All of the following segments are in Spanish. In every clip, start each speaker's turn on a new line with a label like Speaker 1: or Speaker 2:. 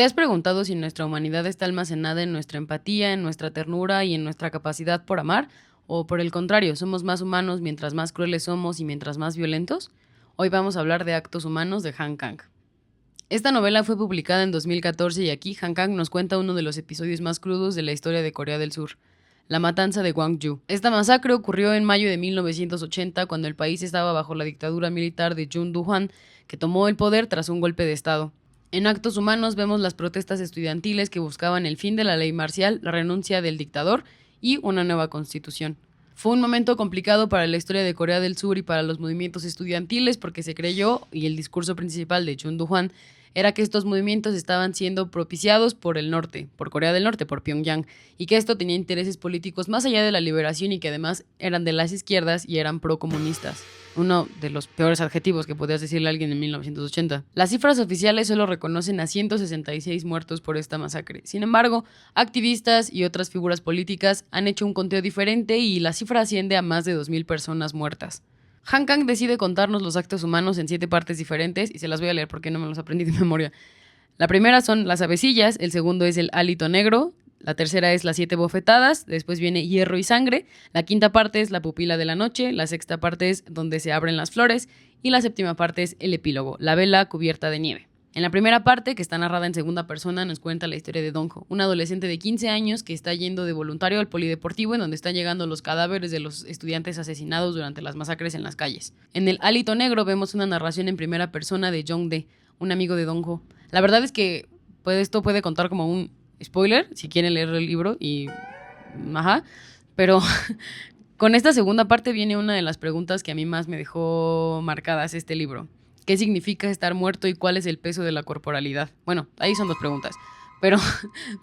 Speaker 1: ¿Te has preguntado si nuestra humanidad está almacenada en nuestra empatía, en nuestra ternura y en nuestra capacidad por amar? ¿O por el contrario, somos más humanos mientras más crueles somos y mientras más violentos? Hoy vamos a hablar de Actos Humanos de Han Kang. Esta novela fue publicada en 2014 y aquí Han Kang nos cuenta uno de los episodios más crudos de la historia de Corea del Sur, la matanza de Gwangju. Esta masacre ocurrió en mayo de 1980 cuando el país estaba bajo la dictadura militar de Jun Do-hwan, que tomó el poder tras un golpe de estado. En Actos Humanos vemos las protestas estudiantiles que buscaban el fin de la ley marcial, la renuncia del dictador y una nueva constitución. Fue un momento complicado para la historia de Corea del Sur y para los movimientos estudiantiles porque se creyó, y el discurso principal de Jun Do-hwan era que estos movimientos estaban siendo propiciados por el norte, por Corea del Norte, por Pyongyang, y que esto tenía intereses políticos más allá de la liberación y que además eran de las izquierdas y eran procomunistas. Uno de los peores adjetivos que podías decirle a alguien en 1980. Las cifras oficiales solo reconocen a 166 muertos por esta masacre. Sin embargo, activistas y otras figuras políticas han hecho un conteo diferente y la cifra asciende a más de 2.000 personas muertas. Han Kang decide contarnos los actos humanos en 7 partes diferentes y se las voy a leer porque no me los aprendí de memoria. La primera son las avecillas, el segundo es el hálito negro, la tercera es las 7 bofetadas, después viene hierro y sangre, la quinta parte es la pupila de la noche, la sexta parte es donde se abren las flores y la séptima parte es el epílogo, la vela cubierta de nieve. En la primera parte, que está narrada en segunda persona, nos cuenta la historia de Dong-ho, un adolescente de 15 años que está yendo de voluntario al polideportivo en donde están llegando los cadáveres de los estudiantes asesinados durante las masacres en las calles. En el hálito negro vemos una narración en primera persona de Jong-dae, un amigo de Dong-ho. La verdad es que esto puede contar como un spoiler, si quieren leer el libro y... Ajá, pero... Con esta segunda parte viene una de las preguntas que a mí más me dejó marcadas este libro. ¿Qué significa estar muerto y cuál es el peso de la corporalidad? Bueno, ahí son 2 preguntas. Pero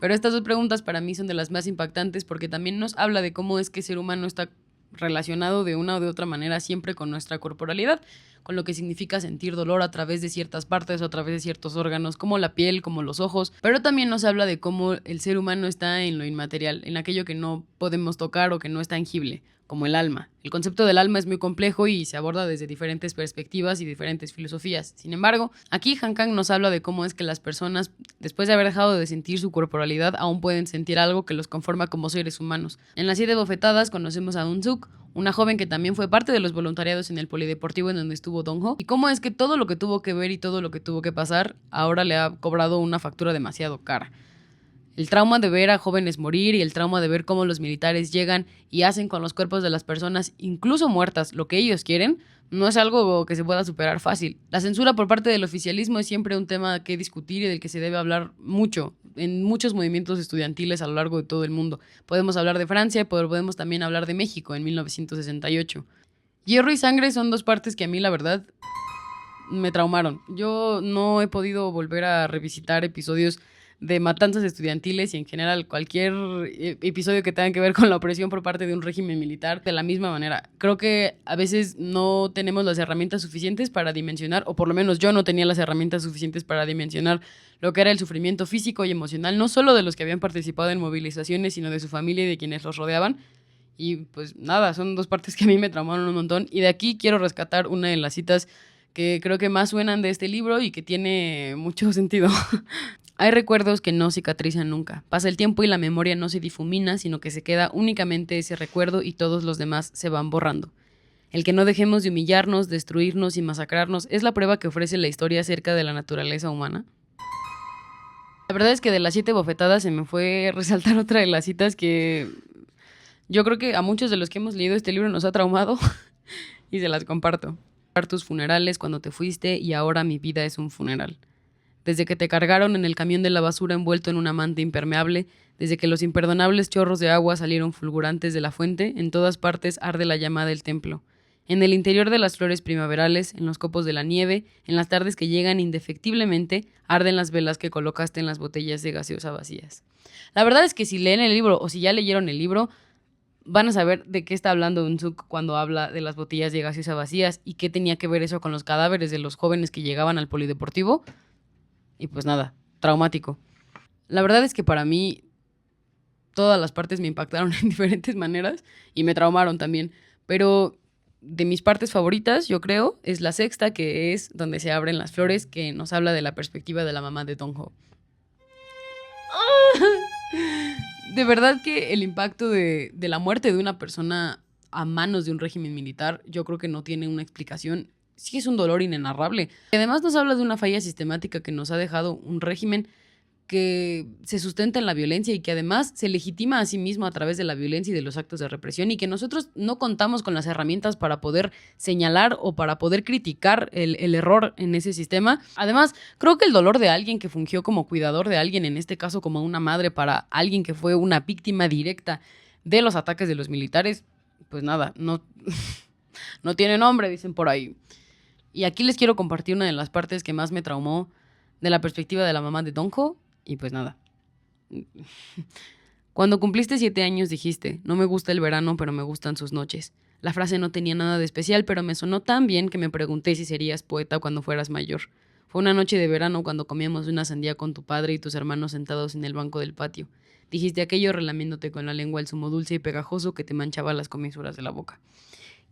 Speaker 1: estas 2 preguntas para mí son de las más impactantes porque también nos habla de cómo es que el ser humano está relacionado de una o de otra manera siempre con nuestra corporalidad, con lo que significa sentir dolor a través de ciertas partes o a través de ciertos órganos, como la piel, como los ojos, pero también nos habla de cómo el ser humano está en lo inmaterial, en aquello que no podemos tocar o que no es tangible, como el alma. El concepto del alma es muy complejo y se aborda desde diferentes perspectivas y diferentes filosofías. Sin embargo, aquí Han Kang nos habla de cómo es que las personas, después de haber dejado de sentir su corporalidad, aún pueden sentir algo que los conforma como seres humanos. En las 7 bofetadas conocemos a Un-suk, una joven que también fue parte de los voluntariados en el polideportivo en donde estuvo Dong-ho, y cómo es que todo lo que tuvo que ver y todo lo que tuvo que pasar ahora le ha cobrado una factura demasiado cara. El trauma de ver a jóvenes morir y el trauma de ver cómo los militares llegan y hacen con los cuerpos de las personas, incluso muertas, lo que ellos quieren, no es algo que se pueda superar fácil. La censura por parte del oficialismo es siempre un tema que discutir y del que se debe hablar mucho en muchos movimientos estudiantiles a lo largo de todo el mundo. Podemos hablar de Francia, pero podemos también hablar de México en 1968. Hierro y sangre son 2 partes que a mí, la verdad, me traumaron. Yo no he podido volver a revisitar episodios de matanzas estudiantiles y en general cualquier episodio que tenga que ver con la opresión por parte de un régimen militar de la misma manera. Creo que a veces no tenemos las herramientas suficientes para dimensionar, o por lo menos yo no tenía las herramientas suficientes para dimensionar lo que era el sufrimiento físico y emocional, no solo de los que habían participado en movilizaciones, sino de su familia y de quienes los rodeaban. Y pues nada, son 2 partes que a mí me traumaron un montón. Y de aquí quiero rescatar una de las citas que creo que más suenan de este libro y que tiene mucho sentido. Hay recuerdos que no cicatrizan nunca. Pasa el tiempo y la memoria no se difumina, sino que se queda únicamente ese recuerdo y todos los demás se van borrando. El que no dejemos de humillarnos, destruirnos y masacrarnos es la prueba que ofrece la historia acerca de la naturaleza humana. La verdad es que de las 7 bofetadas se me fue resaltar otra de las citas que yo creo que a muchos de los que hemos leído este libro nos ha traumado y se las comparto. Tus funerales cuando te fuiste y ahora mi vida es un funeral. Desde que te cargaron en el camión de la basura envuelto en una manta impermeable, desde que los imperdonables chorros de agua salieron fulgurantes de la fuente, en todas partes arde la llama del templo. En el interior de las flores primaverales, en los copos de la nieve, en las tardes que llegan indefectiblemente, arden las velas que colocaste en las botellas de gaseosa vacías. La verdad es que si leen el libro o si ya leyeron el libro, van a saber de qué está hablando Un-suk cuando habla de las botellas de gaseosa vacías y qué tenía que ver eso con los cadáveres de los jóvenes que llegaban al polideportivo. Y pues nada, traumático. La verdad es que para mí todas las partes me impactaron en diferentes maneras y me traumaron también. Pero de mis partes favoritas, yo creo, es la sexta, que es donde se abren las flores, que nos habla de la perspectiva de la mamá de Dong-ho. De verdad que el impacto de la muerte de una persona a manos de un régimen militar, yo creo que no tiene una explicación. Sí es un dolor inenarrable. Y además nos habla de una falla sistemática que nos ha dejado un régimen que se sustenta en la violencia y que además se legitima a sí mismo a través de la violencia y de los actos de represión, y que nosotros no contamos con las herramientas para poder señalar o para poder criticar el error en ese sistema. Además, creo que el dolor de alguien que fungió como cuidador de alguien, en este caso como una madre para alguien que fue una víctima directa de los ataques de los militares, pues nada, no, no tiene nombre, dicen por ahí. Y aquí les quiero compartir una de las partes que más me traumó de la perspectiva de la mamá de Donjo. Y pues nada. Cuando cumpliste 7 años dijiste, no me gusta el verano, pero me gustan sus noches. La frase no tenía nada de especial, pero me sonó tan bien que me pregunté si serías poeta cuando fueras mayor. Fue una noche de verano cuando comíamos una sandía con tu padre y tus hermanos sentados en el banco del patio. Dijiste aquello relamiéndote con la lengua el zumo dulce y pegajoso que te manchaba las comisuras de la boca.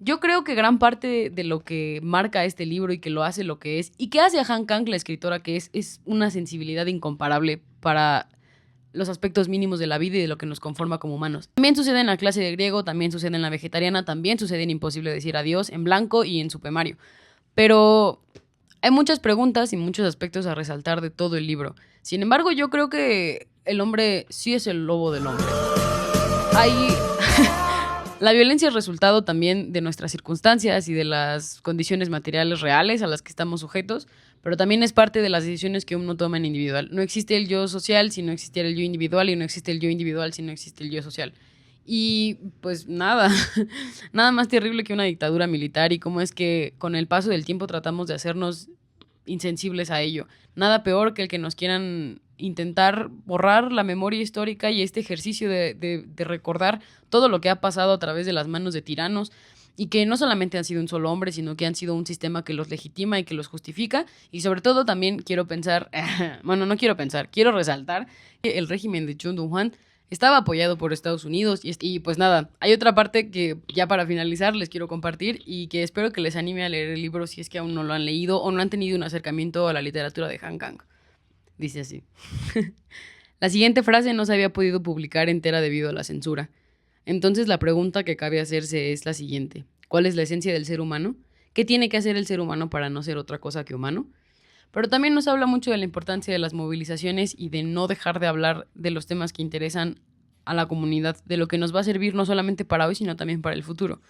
Speaker 1: Yo creo que gran parte de lo que marca este libro y que lo hace lo que es, y que hace a Han Kang la escritora que es una sensibilidad incomparable para los aspectos mínimos de la vida y de lo que nos conforma como humanos. También sucede en la clase de griego, también sucede en la vegetariana, también sucede en Imposible decir adiós, en Blanco y en Supemario. Pero hay muchas preguntas y muchos aspectos a resaltar de todo el libro. Sin embargo, yo creo que el hombre sí es el lobo del hombre. La violencia es resultado también de nuestras circunstancias y de las condiciones materiales reales a las que estamos sujetos, pero también es parte de las decisiones que uno toma en individual. No existe el yo social si no existiera el yo individual, y no existe el yo individual si no existe el yo social. Y pues nada, nada más terrible que una dictadura militar, y cómo es que con el paso del tiempo tratamos de hacernos insensibles a ello. Nada peor que el que nos quieran intentar borrar la memoria histórica y este ejercicio de recordar todo lo que ha pasado a través de las manos de tiranos, y que no solamente han sido un solo hombre, sino que han sido un sistema que los legitima y que los justifica. Y sobre todo también quiero resaltar que el régimen de Chun Doo-hwan estaba apoyado por Estados Unidos. Y pues nada, hay otra parte que ya para finalizar les quiero compartir y que espero que les anime a leer el libro si es que aún no lo han leído o no han tenido un acercamiento a la literatura de Han Kang. Dice así. La siguiente frase no se había podido publicar entera debido a la censura. Entonces la pregunta que cabe hacerse es la siguiente. ¿Cuál es la esencia del ser humano? ¿Qué tiene que hacer el ser humano para no ser otra cosa que humano? Pero también nos habla mucho de la importancia de las movilizaciones y de no dejar de hablar de los temas que interesan a la comunidad, de lo que nos va a servir no solamente para hoy, sino también para el futuro.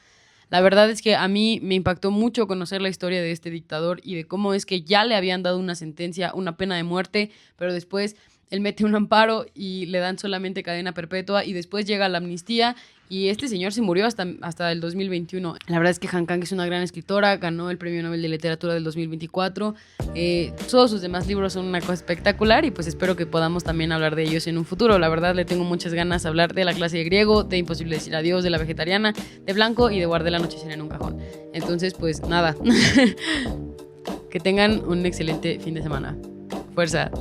Speaker 1: La verdad es que a mí me impactó mucho conocer la historia de este dictador y de cómo es que ya le habían dado una sentencia, una pena de muerte, pero después él mete un amparo y le dan solamente cadena perpetua, y después llega la amnistía y este señor se murió hasta el 2021. La verdad es que Han Kang es una gran escritora, ganó el Premio Nobel de Literatura del 2024. Todos sus demás libros son una cosa espectacular y pues espero que podamos también hablar de ellos en un futuro. La verdad le tengo muchas ganas de hablar de la clase de griego, de Imposible decir adiós, de la vegetariana, de Blanco y de Guardé la noche en un cajón. Entonces pues nada, que tengan un excelente fin de semana. Fuerza.